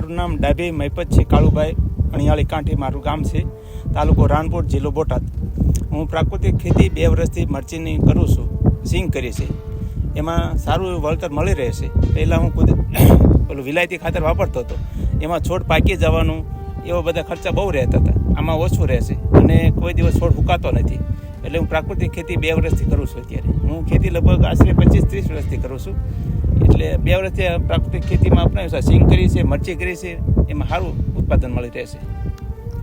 મારું નામ ડાભી મહિપત છે કાળુભાઈ અણિયાળી કાંઠી મારું ગામ છે, તાલુકો રાણપુર, જિલ્લો બોટાદ. હું પ્રાકૃતિક ખેતી 2 વર્ષથી મરચીની કરું છું, સિંગ કરી છે. એમાં સારું એવું વળતર મળી રહે છે. પહેલાં હું પેલું વિલાયતી ખાતર વાપરતો હતો, એમાં છોડ પાકી જવાનું એવા બધા ખર્ચા બહુ રહેતા હતા. આમાં ઓછું રહેશે અને કોઈ દિવસ છોડ ફૂંકાતો નથી. એટલે હું પ્રાકૃતિક ખેતી 2 વર્ષથી કરું છું. અત્યારે હું ખેતી લગભગ આશરે 25-30 વર્ષથી કરું છું. એટલે 2 વર્ષથી પ્રાકૃતિક ખેતીમાં અપનાવ્યું છે. સિંગ કરી છે, મરચી કરી છે, એમાં સારું ઉત્પાદન મળી રહેશે,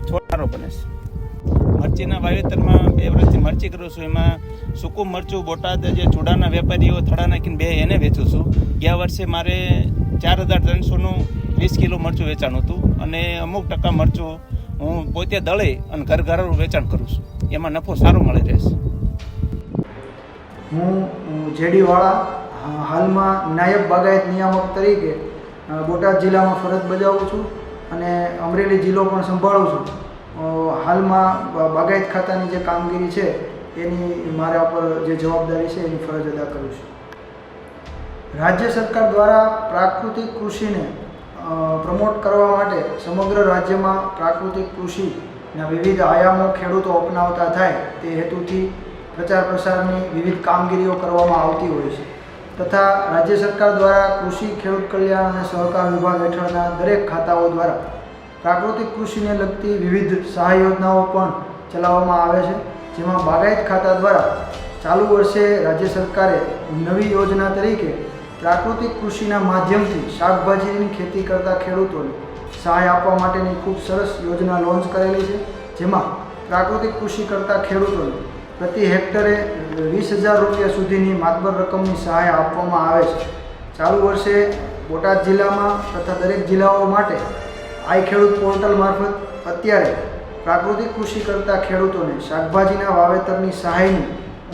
છોડ સારો બને છે. મરચીના વાવેતરમાં 2 વર્ષથી મરચી કરું છું. એમાં સૂકું મરચું બોટાદ જે ચૂડાના વેપારીઓ થડા નાખીને 2 એને વેચું છું. ગયા વર્ષે મારે 4300નું 20 કિલો મરચું વેચાણ હતું અને અમુક ટકા મરચું હું પોતે દળે અને ઘરઘરું વેચાણ કરું છું. એમાં નફો સારો મળી રહેશે. હું જેડીવાળા હાલમાં નાયબ બાગાયત નિયામક તરીકે બોટાદ જિલ્લામાં ફરજ બજાવું છું અને અમરેલી જિલ્લો પણ સંભાળું છું. હાલમાં બાગાયત ખાતાની જે કામગીરી છે એની મારા પર જે જવાબદારી છે એની ફરજ અદા કરું છું. રાજ્ય સરકાર દ્વારા પ્રાકૃતિક કૃષિને પ્રમોટ કરવા માટે સમગ્ર રાજ્યમાં પ્રાકૃતિક કૃષિના વિવિધ આયામો ખેડૂતો અપનાવતા થાય તે હેતુથી પ્રચાર પ્રસારની વિવિધ કામગીરીઓ કરવામાં આવતી હોય છે. તથા રાજ્ય સરકાર દ્વારા કૃષિ, ખેડૂત કલ્યાણ અને સહકાર વિભાગ હેઠળના દરેક ખાતાઓ દ્વારા પ્રાકૃતિક કૃષિને લગતી વિવિધ સહાય યોજનાઓ પણ ચલાવવામાં આવે છે. જેમાં બાગાયત ખાતા દ્વારા ચાલુ વર્ષે રાજ્ય સરકારે નવી યોજના તરીકે પ્રાકૃતિક કૃષિના માધ્યમથી શાકભાજીની ખેતી કરતા ખેડૂતોને સહાય આપવા માટેની ખૂબ સરસ યોજના લોન્ચ કરેલી છે. જેમાં પ્રાકૃતિક કૃષિ કરતા ખેડૂતોને પ્રતિ હેક્ટરે 20,000 રૂપિયા સુધીની માતબર રકમની સહાય આપવામાં આવે છે. ચાલુ વર્ષે બોટાદ જિલ્લામાં તથા દરેક જિલ્લાઓ માટે આઈ ખેડૂત પોર્ટલ મારફત અત્યારે પ્રાકૃતિક કૃષિ કરતા ખેડૂતોને શાકભાજીના વાવેતરની સહાયની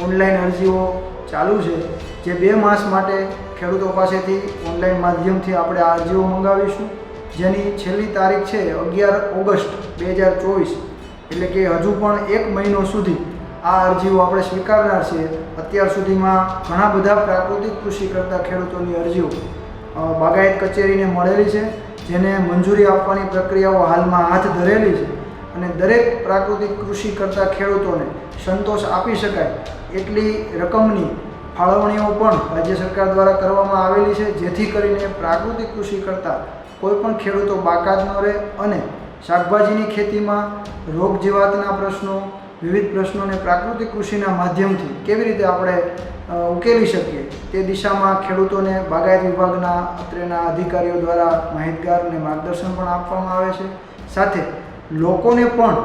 ઓનલાઈન અરજીઓ ચાલુ છે. જે 2 માસ માટે ખેડૂતો પાસેથી ઓનલાઈન માધ્યમથી આપણે આ અરજીઓ મંગાવીશું, જેની છેલ્લી તારીખ છે 11 ઓગસ્ટ 2024. એટલે કે હજુ પણ 1 મહિનો સુધી આ અરજીઓ આપણે સ્વીકારનાર છીએ. અત્યાર સુધીમાં ઘણા બધા પ્રાકૃતિક કૃષિ કરતા ખેડૂતોની અરજીઓ બાગાયત કચેરીને મળેલી છે, જેને મંજૂરી આપવાની પ્રક્રિયાઓ હાલમાં હાથ ધરેલી છે અને દરેક પ્રાકૃતિક કૃષિ કરતા ખેડૂતોને સંતોષ આપી શકાય એટલી રકમની ફાળવણીઓ પણ રાજ્ય સરકાર દ્વારા કરવામાં આવેલી છે, જેથી કરીને પ્રાકૃતિક કૃષિ કરતા કોઈપણ ખેડૂતો બાકાત ન રહે અને શાકભાજીની ખેતીમાં રોગ જીવાતના પ્રશ્નો, વિવિધ પ્રશ્નોને પ્રાકૃતિક કૃષિના માધ્યમથી કેવી રીતે આપણે ઉકેલી શકીએ તે દિશામાં ખેડૂતોને બાગાયત વિભાગના અત્રેના અધિકારીઓ દ્વારા માહિતગાર અને માર્ગદર્શન પણ આપવામાં આવે છે. સાથે લોકોને પણ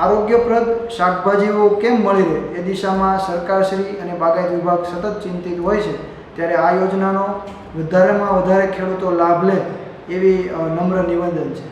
આરોગ્યપ્રદ શાકભાજીઓ કેમ મળી રહે એ દિશામાં સરકારશ્રી અને બાગાયત વિભાગ સતત ચિંતિત હોય છે. ત્યારે આ યોજનાનો વધારેમાં વધારે ખેડૂતો લાભ લે એવી નમ્ર નિવેદન છે.